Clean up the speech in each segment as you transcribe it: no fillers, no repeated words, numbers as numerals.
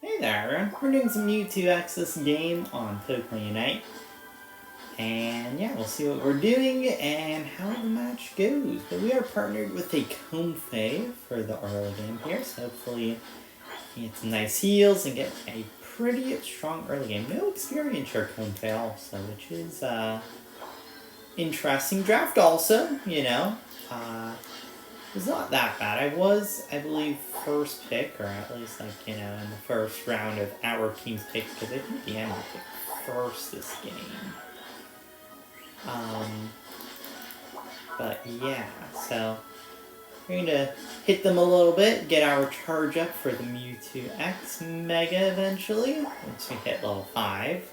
Hey there, we're doing some Mewtwo X this game on Pokemon Unite. And yeah, we'll see what we're doing and how the match goes. But we are partnered with a Comfey for the early game here, so hopefully we get some nice heals and get a pretty strong early game. No experience for Comfey also, which is interesting. Draft also, it's not that bad. I was, I believe, first pick, or at least, in the first round of our team's pick, because I think the enemy picked first this game. But yeah, so we're going to hit them a little bit, get our charge up for the Mewtwo X Mega eventually, once we hit level 5.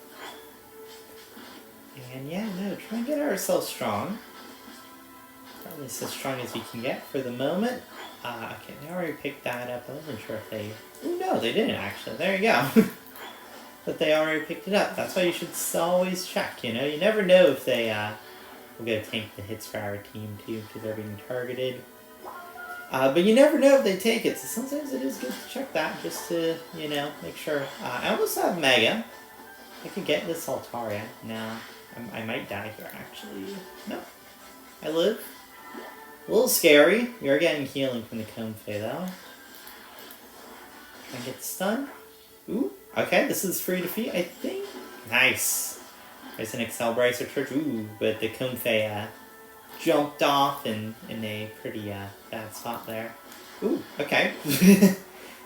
And yeah, try and get ourselves strong. At least as strong as we can get for the moment. Okay, they already picked that up. I wasn't sure if they... Oh, no, they didn't actually. There you go. But they already picked it up. That's why you should always check, You never know if they will go tank the hits for our team, too, because they're being targeted. But you never know if they take it, so sometimes it is good to check that, just to, make sure. I almost have Mega. I could get this Altaria. No, I might die here, actually. No, I live. A little scary. We are getting healing from the Comfey, though. Can I get stunned? Ooh, okay, this is free defeat, I think. Nice. There's an Excel Bracer Church. Ooh, but the Comfey jumped off in a pretty bad spot there. Ooh, okay.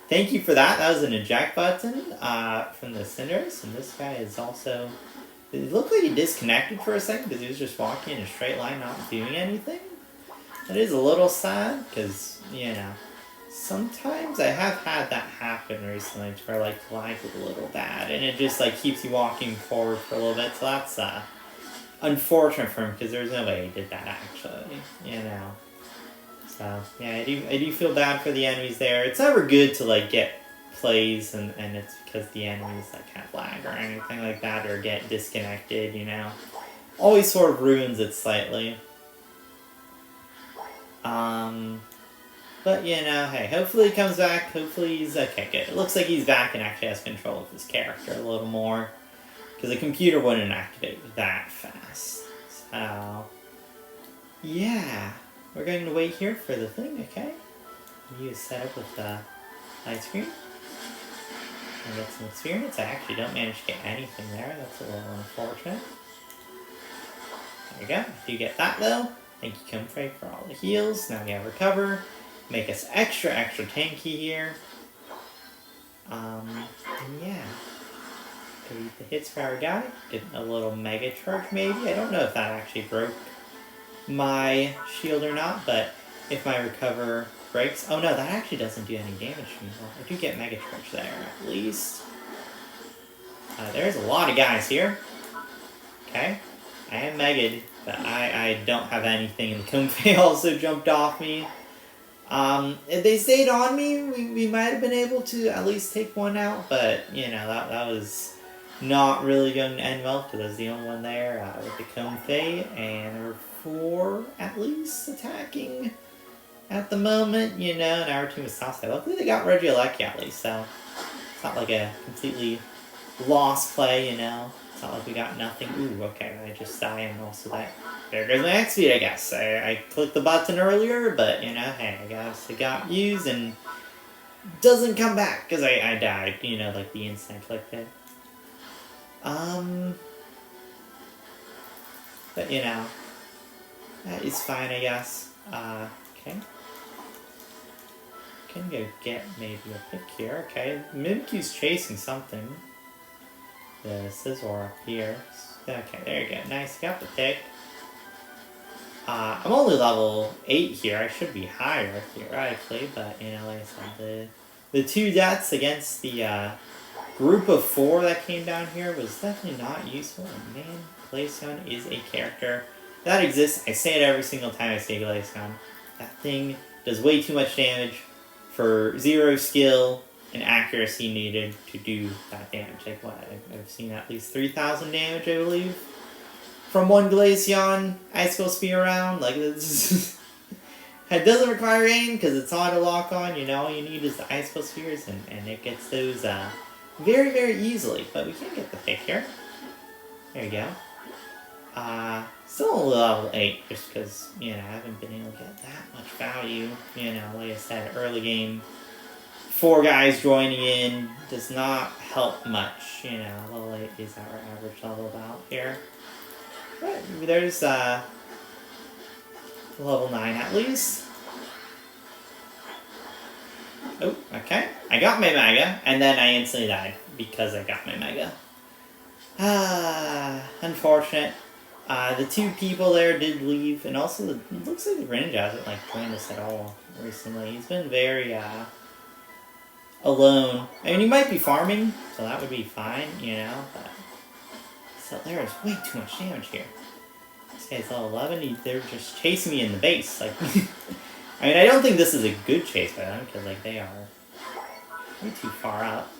Thank you for that. That was an eject button from the Cinderace, and this guy is also... It looked like he disconnected for a second because he was just walking in a straight line, not doing anything. That is a little sad, because, sometimes I have had that happen recently, where, the lag is a little bad, and it just, keeps you walking forward for a little bit, so that's, unfortunate for him, because there's no way he did that, actually, So, yeah, I do feel bad for the enemies there. It's never good to, get plays, and it's because the enemies, have lag or anything like that, or get disconnected, Always sort of ruins it slightly. But, hey, hopefully he comes back, hopefully he's, okay, good. It looks like he's back and actually has control of his character a little more, because the computer wouldn't activate that fast. So, yeah, we're going to wait here for the thing, okay? You is set up with the light screen. And get some experience. I actually don't manage to get anything there, that's a little unfortunate. There you go, I do get that though. Thank you, Comfrey, for all the heals. Now we have Recover. Make us extra tanky here. And yeah. Go eat the hits for our guy. Get a little Mega Charge maybe. I don't know if that actually broke my shield or not, but if my Recover breaks... Oh no, that actually doesn't do any damage to me. Well, I do get Mega Charge there, at least. There's a lot of guys here. Okay. I am Mega'd, but I don't have anything, and the Comfey also jumped off me. If they stayed on me, we might have been able to at least take one out, but, that was not really going to end well, because I was the only one there with the Comfey, and there were 4, at least, attacking at the moment, and our team was tossed. Luckily, they got Regieleki at least, so it's not like a completely lost play, It's not like we got nothing. Ooh, okay, I just die, and also that... There goes my X speed, I guess. I clicked the button earlier, but, hey, I guess it got used and doesn't come back, because I died, the instant I clicked it. But, that is fine, I guess. Okay. Can go get maybe a pick here. Okay, Mimikyu's chasing something. The Scizor up here. Okay, there you go. Nice, got the pick. I'm only level 8 here. I should be higher, theoretically, but, like I said, the 2 deaths against the group of 4 that came down here was definitely not useful. And man, Glaceon is a character that exists. I say it every single time I say Glaceon. That thing does way too much damage for 0 skill and accuracy needed to do that damage. I've seen at least 3,000 damage, I believe, from one Glaceon Icicle Spear round. This It doesn't require aim because it's auto lock on. All you need is the Icicle Spheres, and it gets those very, very easily. But we can get the pick here. There you go. Still only level 8, just because, you know, I haven't been able to get that much value. You know, like I said, early game, 4 guys joining in does not help much. You know, level 8 is our average level about here. But there's level 9 at least. Oh, okay. I got my Mega, and then I instantly died because I got my Mega. Unfortunate. The 2 people there did leave, and also it looks like the Greninja hasn't like joined us at all recently. He's been very alone. I mean, he might be farming, so that would be fine, you know. But so there is way too much damage here. This guy's level 11. They're just chasing me in the base. Like, I mean, I don't think this is a good chase by them because like they are way too far up.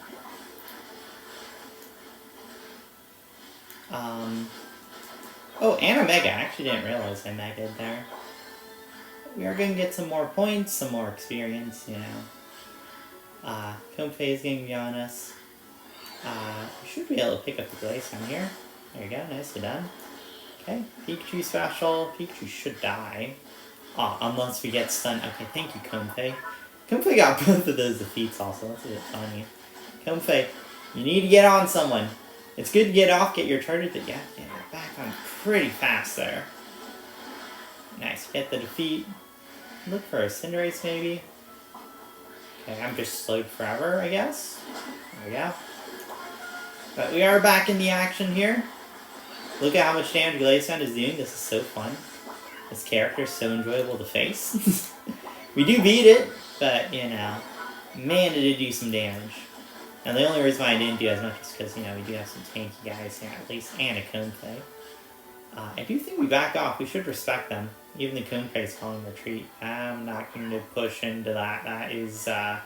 Oh, and a Mega. I actually didn't realize I Mega'd there. We are going to get some more points, some more experience, you know. Comfey is going to be on us. We should be able to pick up the Glaceon here. There you go, nicely done. Okay, Pikachu special. Pikachu should die. Unless we get stunned. Okay, thank you, Comfey. Comfey got both of those defeats also. That's a bit funny. Comfey, you need to get on someone. It's good to get off, get your charges, but yeah, get it back on pretty fast there. Nice, get the defeat. Look for a Cinderace maybe. Okay, I'm just slowed forever, I guess. There we go. But we are back in the action here. Look at how much damage Glaceon is doing. This is so fun. This character is so enjoyable to face. We do beat it, but, you know, man, did it do some damage. And the only reason why I didn't do as much is because, you know, we do have some tanky guys here at least, and a Comfey. I do think we back off. We should respect them. Even the Comfey is calling retreat. I'm not going to push into that. That is, the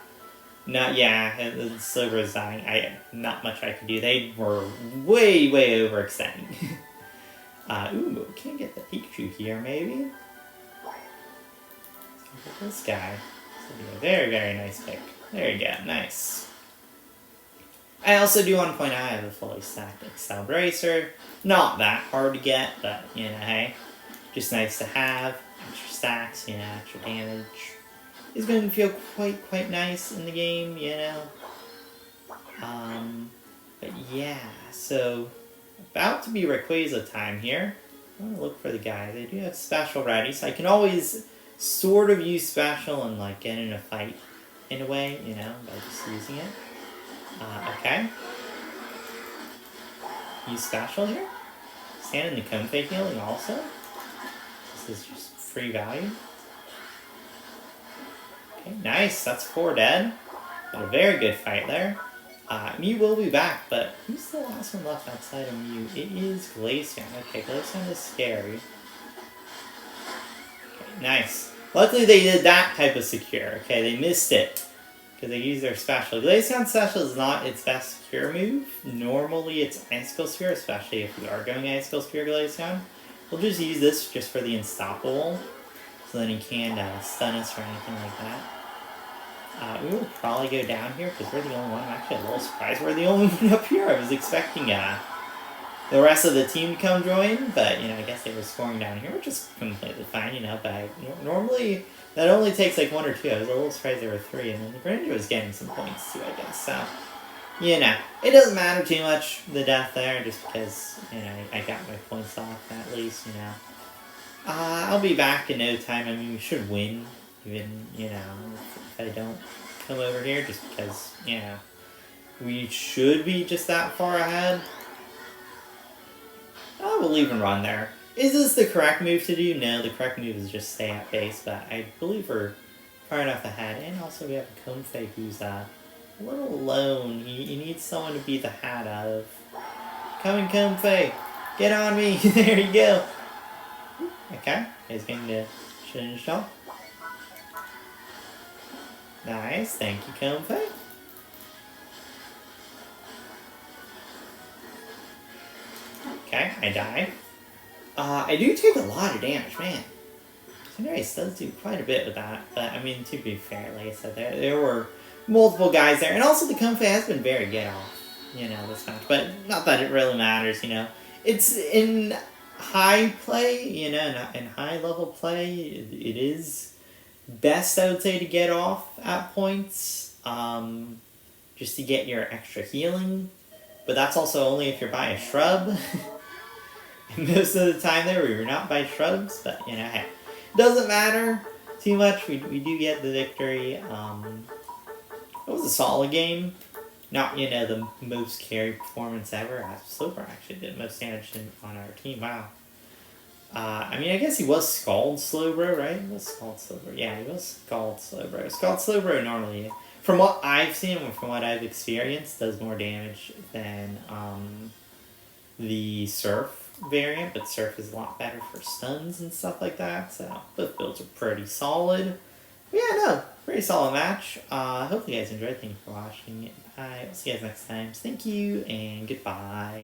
Silver is dying. Not much I could do. They were way, way overextending. Ooh, we can't get the Pikachu here, maybe? Let's go with this guy. This will be a very, very nice pick. There you go, nice. I also do want to point out I have a fully stacked Excel Bracer. Not that hard to get, but, you know, hey. Just nice to have. Extra stacks, you know, extra damage. It's going to feel quite nice in the game, you know. But yeah, so about to be Rayquaza time here. I'm going to look for the guys. I do have special ready, so I can always sort of use special and like get in a fight in a way, you know, by just using it. Okay. Use special here. Stand in the Comfey healing also. This is just free value. Okay, nice. That's 4 dead. Got a very good fight there. Mew will be back, but who's the last one left outside of Mew? It is Glaceon. Okay, Glaceon is scary. Okay, nice. Luckily they did that type of secure. Okay, they missed it. Because they use their special. Glaceon special is not its best secure move. Normally it's Icicle Spear, especially if we are going Icicle Spear Glaceon. We'll just use this just for the Unstoppable. So then he can't stun us or anything like that. We will probably go down here because we're the only one. I'm actually a little surprised we're the only one up here. I was expecting the rest of the team to come join. But, you know, I guess they were scoring down here, which is completely fine, you know. But normally that only takes like 1 or 2. I was a little surprised there were 3, and then the Greninja was getting some points too, I guess. So, you know, it doesn't matter too much, the death there, just because, you know, I got my points off at least, you know. I'll be back in no time. I mean, we should win, even, you know, if I don't come over here, just because, you know, we should be just that far ahead. We'll even run there. Is this the correct move to do? No, the correct move is just stay at base, but I believe we're far enough ahead. And also we have a Comfey who's a little alone. He needs someone to be the hat of. Coming, Comfey! Get on me! There you go! Okay, he's getting the change off. Nice, thank you, Comfey. Okay, I die. I do take a lot of damage, man. Cinderace does do quite a bit with that, but I mean, to be fair, like I said, there were multiple guys there, and also the Comfey has been very good off this match. But not that it really matters, It's in high play, in high level play, it is best, I would say, to get off at points, just to get your extra healing. But that's also only if you're by a shrub. And most of the time there, we were not by shrubs, but, hey, it doesn't matter too much. We do get the victory. It was a solid game. Not, the most carry performance ever. Slowbro actually did most damage on our team. Wow. I guess he was Scald Slowbro, right? He was Scald Slowbro. Yeah, he was Scald Slowbro. Scald Slowbro normally, from what I've seen and from what I've experienced, does more damage than the Surf variant, but Surf is a lot better for stuns and stuff like that, so both builds are pretty solid. But yeah, no, pretty solid match. Hope you guys enjoyed. Thank you for watching. Bye. I'll see you guys next time. Thank you, and goodbye.